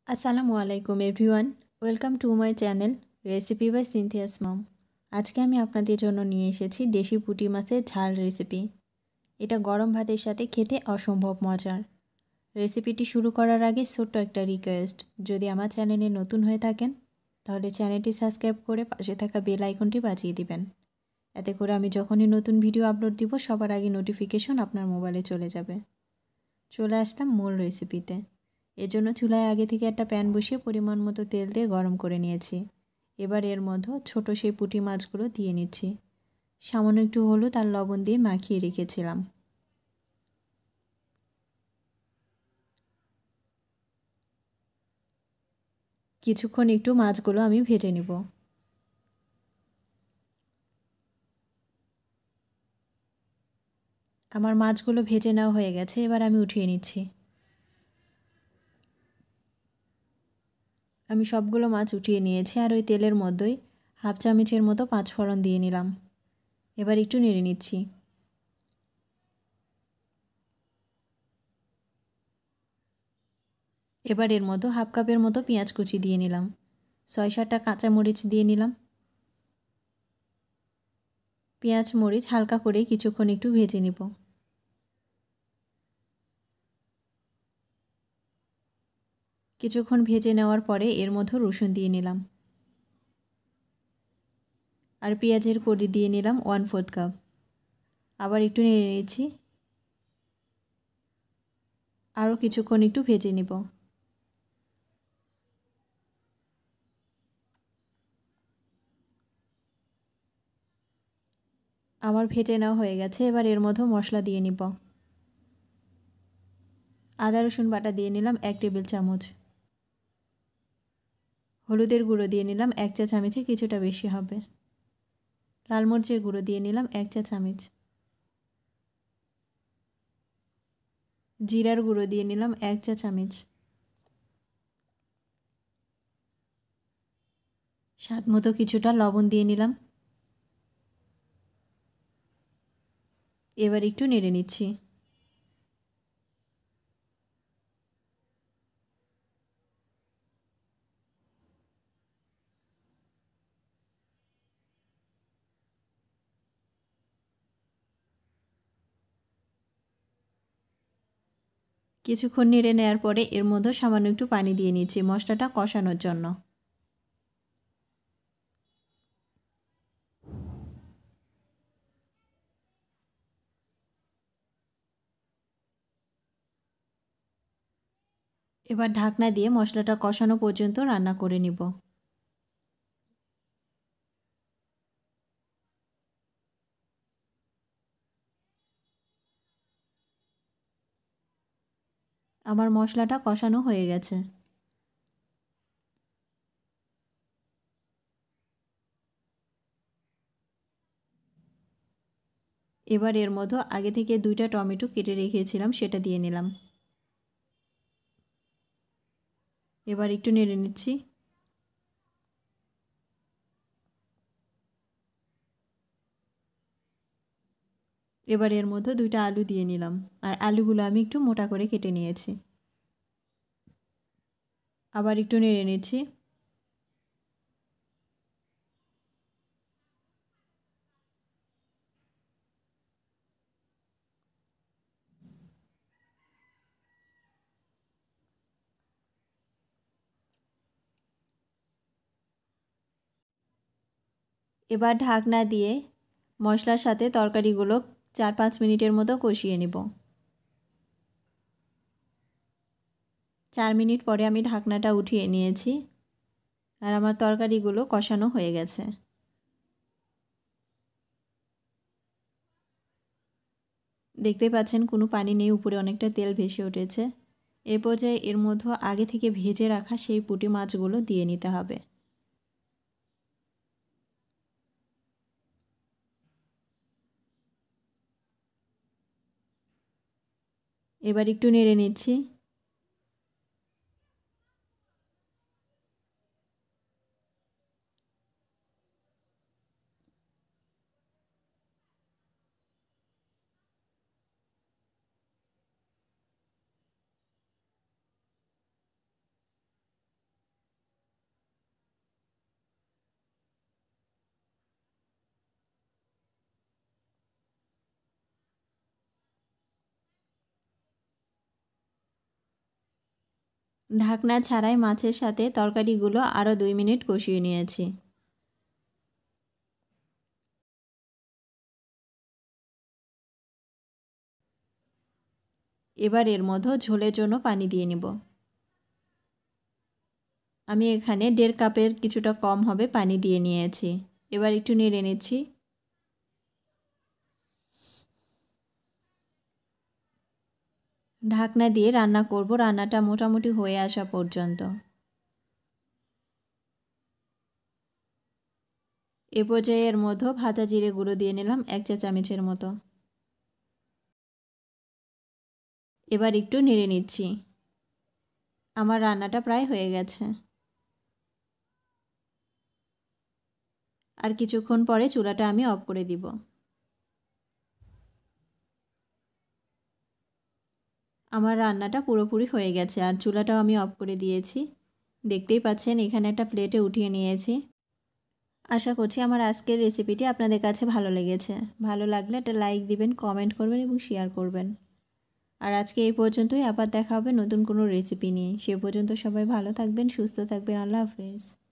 আসসালামু আলাইকুম everyone, welcome to my channel recipe by Cynthia's mom. আজকে আমি আপনাদের জন্য নিয়ে এসেছি দেশি পুঁটি মাছের ঝাল রেসিপি। এটা গরম ভাতের সাথে খেতে অসম্ভব মজার। রেসিপিটি শুরু করার আগে ছোট্ট একটা রিকোয়েস্ট, যদি আমার চ্যানেলে নতুন হয়ে থাকেন তাহলে চ্যানেলটি সাবস্ক্রাইব করে পাশে থাকা বেল আইকনটি বাজিয়ে দিবেন। এতে করে আমি যখনই নতুন ভিডিও আপলোড দিব সবার আগে নোটিফিকেশন আপনার মোবাইলে চলে যাবে। চলে আসলাম মূল রেসিপিতে। এর জন্য চুলায় আগে থেকে একটা প্যান বসিয়ে পরিমাণ মতো তেল দিয়ে গরম করে নিয়েছি। এবার এর মধ্যে ছোট সেই পুঁটি মাছগুলো দিয়ে নিচ্ছি। সামান্য একটু হলুদ আর লবণ দিয়ে মাখিয়ে রেখেছিলাম। কিছুক্ষণ একটু মাছগুলো আমি ভেজে নিব। আমার মাছগুলো ভেজে নেওয়া হয়ে গেছে, এবার আমি উঠিয়ে নিচ্ছি। আমি সবগুলো মাছ উঠিয়ে নিয়েছি আর ওই তেলের মধ্যেই হাফ চামচের মতো পাঁচফোড়ন দিয়ে নিলাম। এবার একটু নেড়ে নিচ্ছি। এবার এর মধ্যে হাফ কাপের মতো পেঁয়াজ কুচি দিয়ে নিলাম। 6-7টা কাঁচামরিচ দিয়ে নিলাম। পেঁয়াজ মরিচ হালকা করে কিছুক্ষণ একটু ভেজে নিব। কিছুক্ষণ ভেজে নেওয়ার পরে এর মধ্যে রসুন দিয়ে নিলাম আর পেঁয়াজের কলি দিয়ে নিলাম 1/4 কাপ। আবার একটু নেড়ে নিচ্ছি। আরও কিছুক্ষণ একটু ভেজে নিব। আমার ভেজে নেওয়া হয়ে গেছে, এবার এর মধ্যে মশলা দিয়ে নিব। আদা রসুন বাটা দিয়ে নিলাম 1 টেবিল চামচ। হলুদের গুঁড়ো দিয়ে নিলাম 1 চা চামচে কিছুটা বেশি হবে। লাল মরিচের গুঁড়ো দিয়ে নিলাম 1 চা চামচ। জিরার গুঁড়ো দিয়ে নিলাম 1 চা চামচ। স্বাদ মতো কিছুটা লবণ দিয়ে নিলাম। এবার একটু নেড়ে নিচ্ছি। কিছুক্ষণ নেড়ে নেওয়ার পরে এর মধ্যে সামান্য একটু পানি দিয়ে নিচ্ছি মশলাটা কষানোর জন্য। এবার ঢাকনা দিয়ে মশলাটা কষানো পর্যন্ত রান্না করে নিব। আমার মশলাটা কষানো হয়ে গেছে। এবার এর মধ্যে আগে থেকে 2টা টমেটো কেটে রেখেছিলাম সেটা দিয়ে নিলাম। এবার একটু নেড়ে নিচ্ছি। এবার এর মধ্যে 2টা আলু দিয়ে নিলাম আর আলুগুলো আমি একটু মোটা করে কেটে নিয়েছি। আবার একটু নেড়ে নিচ্ছি। এবার ঢাকনা দিয়ে মশলার সাথে তরকারিগুলো 4-5 মিনিটের মতো কষিয়ে নিব। 4 মিনিট পরে আমি ঢাকনাটা উঠিয়ে নিয়েছি আর আমার তরকারিগুলো কষানো হয়ে গেছে। দেখতে পাচ্ছেন কোনো পানি নেই, উপরে অনেকটা তেল ভেসে উঠেছে। এ পর্যায়ে এর মধ্যে আগে থেকে ভেজে রাখা সেই পুঁটি মাছগুলো দিয়ে নিতে হবে। এবার একটু নেড়ে নিচ্ছি। ঢাকনা ছাড়াই মাছের সাথে তরকারিগুলো আরও 2 মিনিট কষিয়ে নিয়েছি। এবার এর মধ্যে ঝোলের জন্য পানি দিয়ে নেব। আমি এখানে 1.5 কাপের কিছুটা কম হবে পানি দিয়ে নিয়েছি। এবার একটু নেড়ে নিচ্ছি। ঢাকনা দিয়ে রান্না করব, রান্নাটা মোটামুটি হয়ে আসা পর্যন্ত। এ পর্যায়ে এর মধ্যে ভাজা জিরে গুঁড়ো দিয়ে নিলাম 1 চা চামচের মতো। এবার একটু নেড়ে নিচ্ছি। আমার রান্নাটা প্রায় হয়ে গেছে। আর কিছুক্ষণ পরে চুলাটা আমি অফ করে দিব। আমার রান্নাটা পুরোপুরি হয়ে গেছে আর চুলাটাও আমি অফ করে দিয়েছি। দেখতেই পাচ্ছেন এখানে একটা প্লেটে উঠিয়ে নিয়েছি। আশা করছি আমার আজকের রেসিপিটি আপনাদের কাছে ভালো লেগেছে। ভালো লাগলে একটা লাইক দিবেন, কমেন্ট করবেন এবং শেয়ার করবেন। আর আজকে এই পর্যন্তই, আবার দেখা হবে নতুন কোনো রেসিপি নিয়ে। সে পর্যন্ত সবাই ভালো থাকবেন, সুস্থ থাকবেন। আল্লাহ হাফেজ।